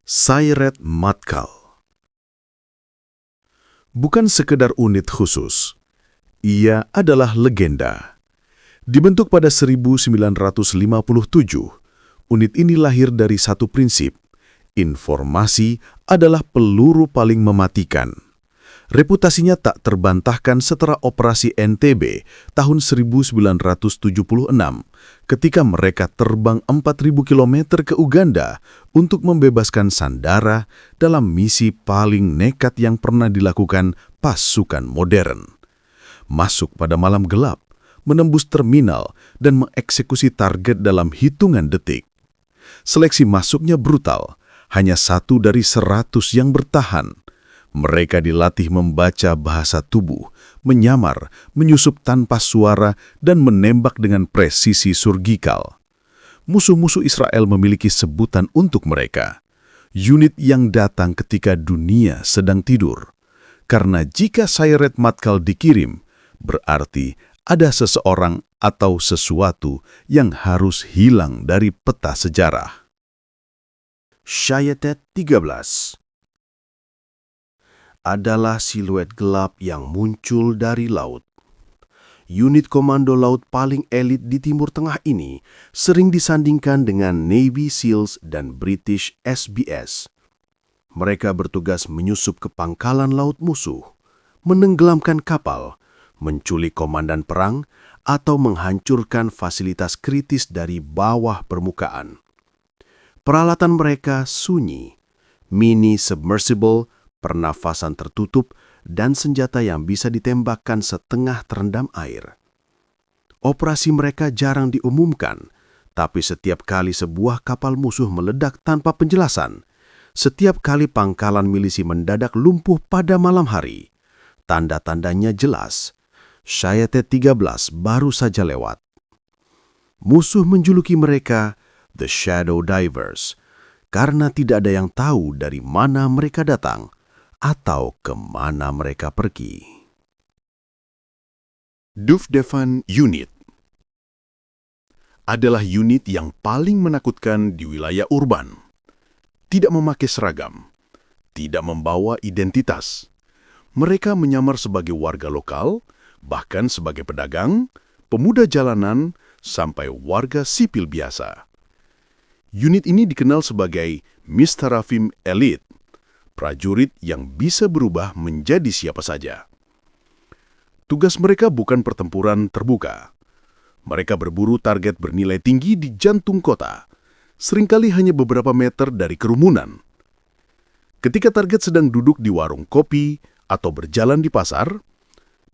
Sayeret Matkal bukan sekedar unit khusus. Ia adalah legenda. Dibentuk pada 1957, unit ini lahir dari satu prinsip. Informasi adalah peluru paling mematikan. Reputasinya tak terbantahkan setelah Operasi NTB tahun 1976 ketika mereka terbang 4.000 km ke Uganda untuk membebaskan Sandara dalam misi paling nekat yang pernah dilakukan pasukan modern. Masuk pada malam gelap, menembus terminal, dan mengeksekusi target dalam hitungan detik. Seleksi masuknya brutal, hanya 1 dari 100 yang bertahan. Mereka dilatih membaca bahasa tubuh, menyamar, menyusup tanpa suara, dan menembak dengan presisi surgikal. Musuh-musuh Israel memiliki sebutan untuk mereka, unit yang datang ketika dunia sedang tidur. Karena jika Sayeret Matkal dikirim, berarti ada seseorang atau sesuatu yang harus hilang dari peta sejarah. Shayetet 13 adalah siluet gelap yang muncul dari laut. Unit komando laut paling elit di Timur Tengah ini sering disandingkan dengan Navy SEALs dan British SBS. Mereka bertugas menyusup ke pangkalan laut musuh, menenggelamkan kapal, menculik komandan perang, atau menghancurkan fasilitas kritis dari bawah permukaan. Peralatan mereka sunyi, mini submersible, pernafasan tertutup, dan senjata yang bisa ditembakkan setengah terendam air. Operasi mereka jarang diumumkan, tapi setiap kali sebuah kapal musuh meledak tanpa penjelasan, setiap kali pangkalan milisi mendadak lumpuh pada malam hari, tanda-tandanya jelas. Shayetet 13 baru saja lewat. Musuh menjuluki mereka The Shadow Divers, karena tidak ada yang tahu dari mana mereka datang atau kemana mereka pergi. Duvdevan Unit adalah unit yang paling menakutkan di wilayah urban. Tidak memakai seragam, tidak membawa identitas. Mereka menyamar sebagai warga lokal, bahkan sebagai pedagang, pemuda jalanan, sampai warga sipil biasa. Unit ini dikenal sebagai Mistarafim Elite, prajurit yang bisa berubah menjadi siapa saja. Tugas mereka bukan pertempuran terbuka. Mereka berburu target bernilai tinggi di jantung kota, seringkali hanya beberapa meter dari kerumunan. Ketika target sedang duduk di warung kopi atau berjalan di pasar,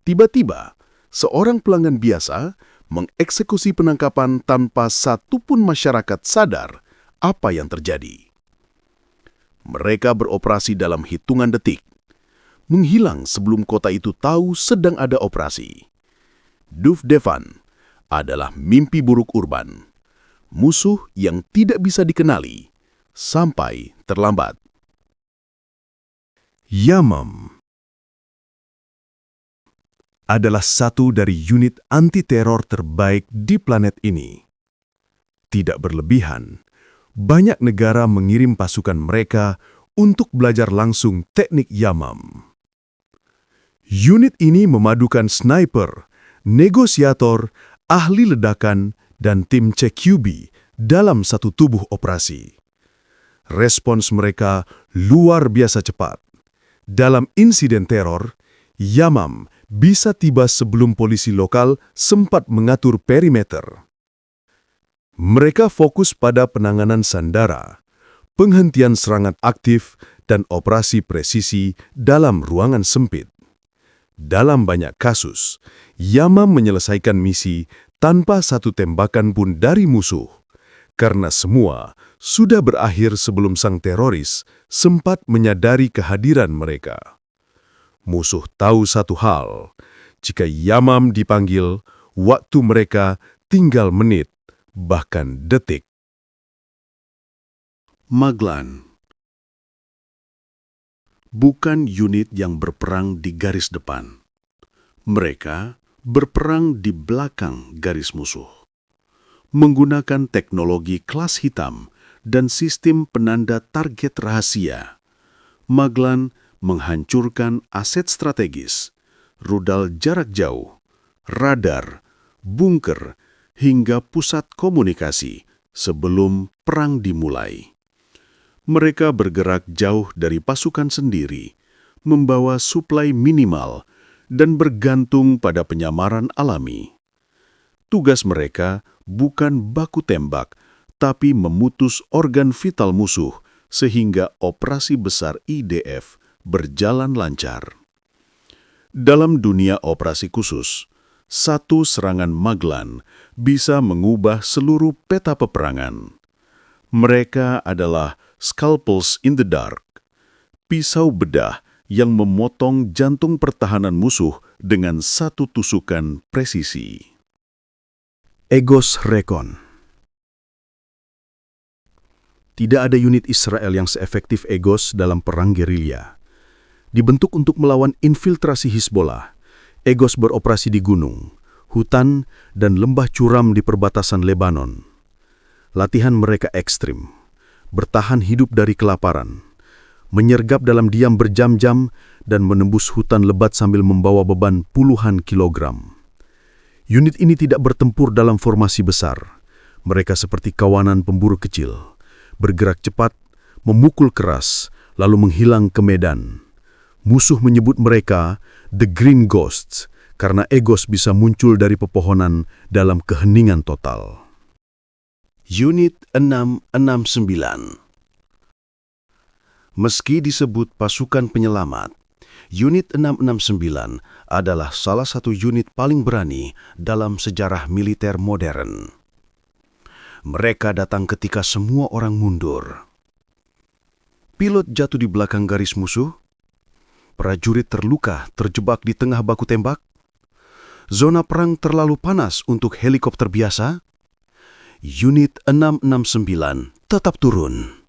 tiba-tiba seorang pelanggan biasa mengeksekusi penangkapan tanpa satupun masyarakat sadar apa yang terjadi. Mereka beroperasi dalam hitungan detik, menghilang sebelum kota itu tahu sedang ada operasi. Duvdevan adalah mimpi buruk urban, musuh yang tidak bisa dikenali sampai terlambat. Yamam adalah satu dari unit anti-teror terbaik di planet ini. Tidak berlebihan, banyak negara mengirim pasukan mereka untuk belajar langsung teknik Yamam. Unit ini memadukan sniper, negosiator, ahli ledakan, dan tim CQB dalam satu tubuh operasi. Respons mereka luar biasa cepat. Dalam insiden teror, Yamam bisa tiba sebelum polisi lokal sempat mengatur perimeter. Mereka fokus pada penanganan sandara, penghentian serangan aktif, dan operasi presisi dalam ruangan sempit. Dalam banyak kasus, Yamam menyelesaikan misi tanpa satu tembakan pun dari musuh, karena semua sudah berakhir sebelum sang teroris sempat menyadari kehadiran mereka. Musuh tahu satu hal, jika Yamam dipanggil, waktu mereka tinggal menit, bahkan detik. Maglan bukan unit yang berperang di garis depan. Mereka berperang di belakang garis musuh. Menggunakan teknologi kelas hitam dan sistem penanda target rahasia. Maglan menghancurkan aset strategis, rudal jarak jauh, radar, bunker, hingga pusat komunikasi sebelum perang dimulai. Mereka bergerak jauh dari pasukan sendiri, membawa suplai minimal, dan bergantung pada penyamaran alami. Tugas mereka bukan baku tembak, tapi memutus organ vital musuh sehingga operasi besar IDF berjalan lancar. Dalam dunia operasi khusus, satu serangan Maglan bisa mengubah seluruh peta peperangan. Mereka adalah scalpels in the dark, pisau bedah yang memotong jantung pertahanan musuh dengan satu tusukan presisi. Egos Recon. Tidak ada unit Israel yang seefektif Egos dalam perang gerilya. Dibentuk untuk melawan infiltrasi Hizbollah, Egos beroperasi di gunung, hutan, dan lembah curam di perbatasan Lebanon. Latihan mereka ekstrim, bertahan hidup dari kelaparan, menyergap dalam diam berjam-jam, dan menembus hutan lebat sambil membawa beban puluhan kilogram. Unit ini tidak bertempur dalam formasi besar. Mereka seperti kawanan pemburu kecil, bergerak cepat, memukul keras, lalu menghilang ke medan. Musuh menyebut mereka The Green Ghosts karena Egos bisa muncul dari pepohonan dalam keheningan total. Unit 669. Meski disebut pasukan penyelamat, Unit 669 adalah salah satu unit paling berani dalam sejarah militer modern. Mereka datang ketika semua orang mundur. Pilot jatuh di belakang garis musuh, prajurit terluka terjebak di tengah baku tembak, zona perang terlalu panas untuk helikopter biasa, Unit 669 tetap turun.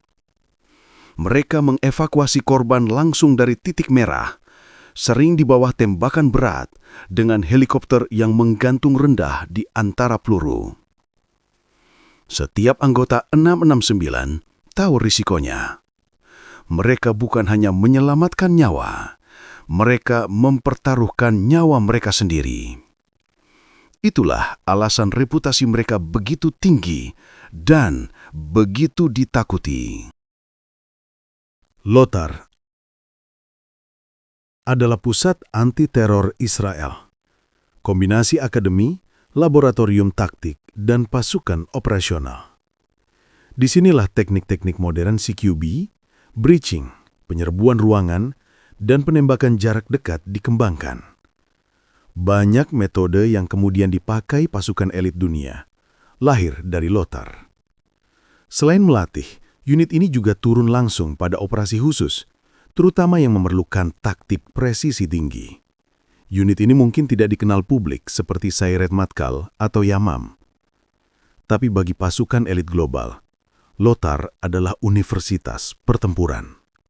Mereka mengevakuasi korban langsung dari titik merah, sering di bawah tembakan berat dengan helikopter yang menggantung rendah di antara peluru. Setiap anggota 669 tahu risikonya. Mereka bukan hanya menyelamatkan nyawa, mereka mempertaruhkan nyawa mereka sendiri. Itulah alasan reputasi mereka begitu tinggi dan begitu ditakuti. Lothar adalah pusat anti-teror Israel. Kombinasi akademi, laboratorium taktik, dan pasukan operasional. Disinilah teknik-teknik modern CQB, breaching, penyerbuan ruangan, dan penembakan jarak dekat dikembangkan. Banyak metode yang kemudian dipakai pasukan elit dunia, lahir dari Lothar. Selain melatih, unit ini juga turun langsung pada operasi khusus, terutama yang memerlukan taktik presisi tinggi. Unit ini mungkin tidak dikenal publik seperti Sayeret Matkal atau Yamam. Tapi bagi pasukan elit global, Lothar adalah universitas pertempuran.